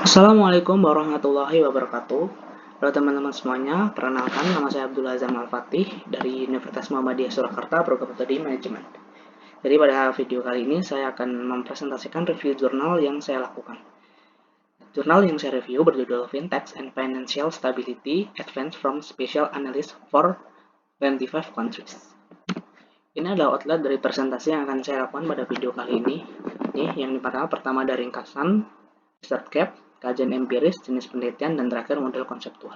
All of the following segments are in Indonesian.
Assalamualaikum warahmatullahi wabarakatuh. Halo teman-teman semuanya, perkenalkan nama saya Abdul Azam Al-Fatih dari Universitas Muhammadiyah Surakarta, Program Studi Manajemen. Jadi pada video kali ini saya akan mempresentasikan review jurnal yang saya lakukan. Jurnal yang saya review berjudul Fintech and Financial Stability Advanced from Special Analyst for 25 Countries. Ini adalah outline dari presentasi yang akan saya lakukan pada video kali ini. Yang pertama dari ringkasan, start cap, kajian empiris, jenis penelitian, dan terakhir model konseptual.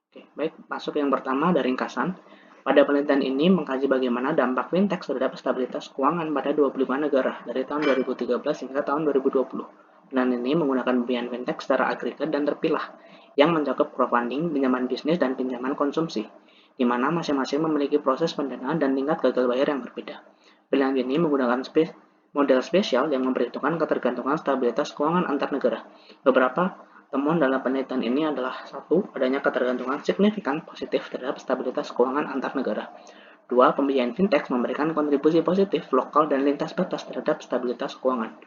Oke, baik, masuk yang pertama dari ringkasan. Pada penelitian ini mengkaji bagaimana dampak fintech terhadap stabilitas keuangan pada 25 negara dari tahun 2013 hingga tahun 2020. Dan ini menggunakan pembiayaan fintech secara agregat dan terpilah, yang mencakup crowdfunding, pinjaman bisnis, dan pinjaman konsumsi, di mana masing-masing memiliki proses pendanaan dan tingkat gagal bayar yang berbeda. Penelitian ini menggunakan model spesial yang memperhitungkan ketergantungan stabilitas keuangan antar negara. Beberapa temuan dalam penelitian ini adalah: 1. Adanya ketergantungan signifikan positif terhadap stabilitas keuangan antar negara. 2. Pembiayaan fintech memberikan kontribusi positif lokal dan lintas batas terhadap stabilitas keuangan.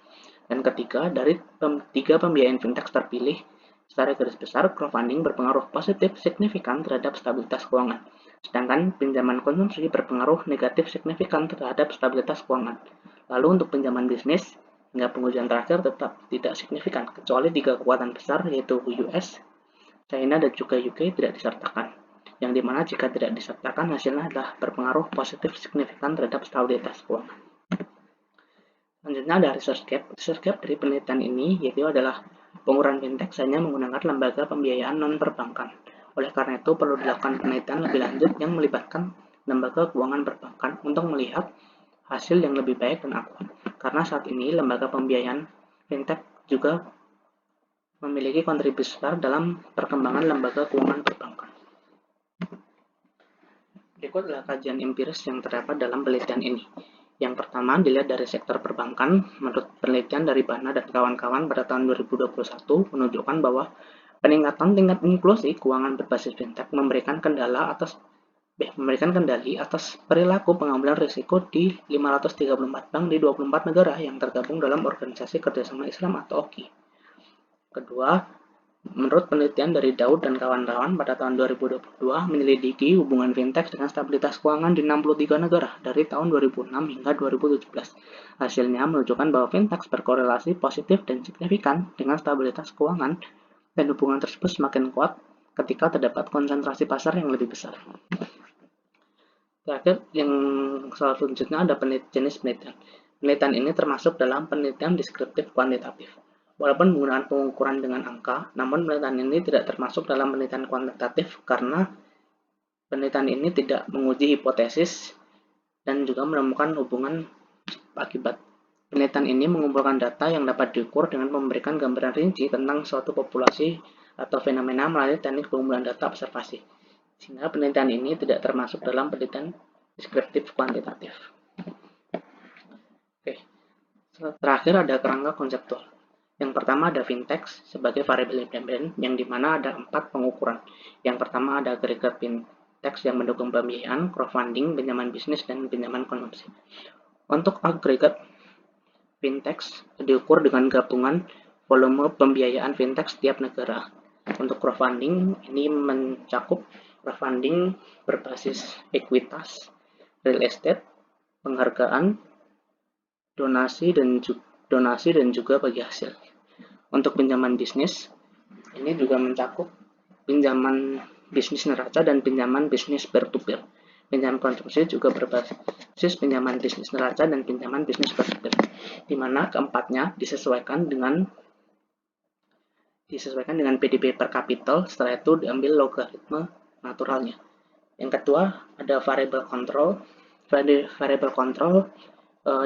Dan ketiga, dari tiga pembiayaan fintech terpilih, secara garis besar, crowdfunding berpengaruh positif signifikan terhadap stabilitas keuangan, sedangkan pinjaman konsumsi berpengaruh negatif signifikan terhadap stabilitas keuangan. Lalu untuk pinjaman bisnis, hingga pengujian terakhir tetap tidak signifikan, kecuali tiga kekuatan besar yaitu US, China, dan juga UK tidak disertakan. Yang dimana jika tidak disertakan, hasilnya adalah berpengaruh positif signifikan terhadap stabilitas keuangan. Selanjutnya ada research gap. Research gap dari penelitian ini yaitu adalah pengukuran fintech hanya menggunakan lembaga pembiayaan non-perbankan. Oleh karena itu perlu dilakukan penelitian lebih lanjut yang melibatkan lembaga keuangan perbankan untuk melihat hasil yang lebih baik dan akurat. Karena saat ini lembaga pembiayaan fintech juga memiliki kontribusi besar dalam perkembangan lembaga keuangan perbankan. Berikut adalah kajian empiris yang terdapat dalam penelitian ini. Yang pertama dilihat dari sektor perbankan. Menurut penelitian dari Bana dan kawan-kawan pada tahun 2021 menunjukkan bahwa peningkatan tingkat inklusi keuangan berbasis fintech memberikan kendali atas perilaku pengambilan risiko di 534 bank di 24 negara yang tergabung dalam Organisasi Kerjasama Islam atau OKI. Kedua, menurut penelitian dari Daud dan kawan-kawan pada tahun 2022 menyelidiki hubungan fintech dengan stabilitas keuangan di 63 negara dari tahun 2006 hingga 2017. Hasilnya menunjukkan bahwa fintech berkorelasi positif dan signifikan dengan stabilitas keuangan, dan hubungan tersebut semakin kuat ketika terdapat konsentrasi pasar yang lebih besar. Terakhir, yang selanjutnya ada jenis penelitian. Penelitian ini termasuk dalam penelitian deskriptif kuantitatif. Walaupun menggunakan pengukuran dengan angka, namun penelitian ini tidak termasuk dalam penelitian kuantitatif karena penelitian ini tidak menguji hipotesis dan juga menemukan hubungan akibat. Penelitian ini mengumpulkan data yang dapat diukur dengan memberikan gambaran rinci tentang suatu populasi atau fenomena melalui teknik pengumpulan data observasi. Sehingga penelitian ini tidak termasuk dalam penelitian deskriptif kuantitatif. Oke. Terakhir ada kerangka konseptual. Yang pertama ada fintech sebagai variabel independen, yang dimana ada 4 pengukuran. Yang pertama ada agregat fintech yang mendukung pembiayaan, crowdfunding, pinjaman bisnis, dan pinjaman konsumsi. Untuk agregat fintech diukur dengan gabungan volume pembiayaan fintech setiap negara. Untuk crowdfunding ini mencakup crowdfunding berbasis ekuitas, real estate, penghargaan, donasi dan juga bagi hasil. Untuk pinjaman bisnis, ini juga mencakup pinjaman bisnis neraca dan pinjaman bisnis peer-to-peer. Pinjaman konsumsi juga berbasis pinjaman bisnis neraca dan pinjaman bisnis peer-to-peer, di mana keempatnya disesuaikan dengan PDB per kapita, setelah itu diambil logaritma naturalnya. Yang kedua, ada variable control. Variable control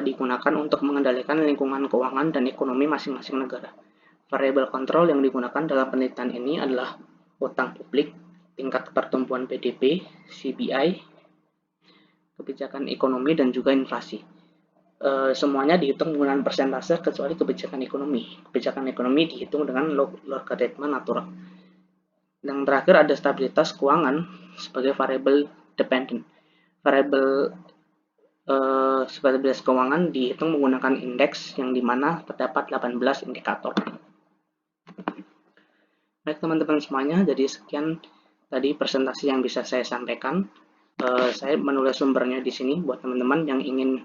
digunakan untuk mengendalikan lingkungan keuangan dan ekonomi masing-masing negara. Variabel kontrol yang digunakan dalam penelitian ini adalah utang publik, tingkat pertumbuhan PDB, CPI, kebijakan ekonomi, dan juga inflasi. Semuanya dihitung menggunakan persentase kecuali kebijakan ekonomi. Kebijakan ekonomi dihitung dengan logaritma natural. Yang terakhir ada stabilitas keuangan sebagai variabel dependent. Variabel stabilitas keuangan dihitung menggunakan indeks yang dimana terdapat 18 indikator. Baik teman-teman semuanya, jadi sekian tadi presentasi yang bisa saya sampaikan. Saya menulis sumbernya di sini buat teman-teman yang ingin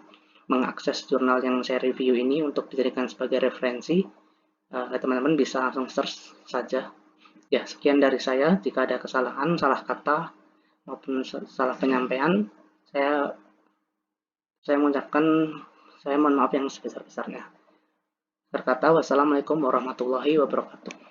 mengakses jurnal yang saya review ini untuk dijadikan sebagai referensi. Teman-teman bisa langsung search saja. Ya, sekian dari saya. Jika ada kesalahan, salah kata, maupun salah penyampaian, saya saya mengucapkan saya mohon maaf yang sebesar-besarnya. Berkata, wassalamualaikum warahmatullahi wabarakatuh.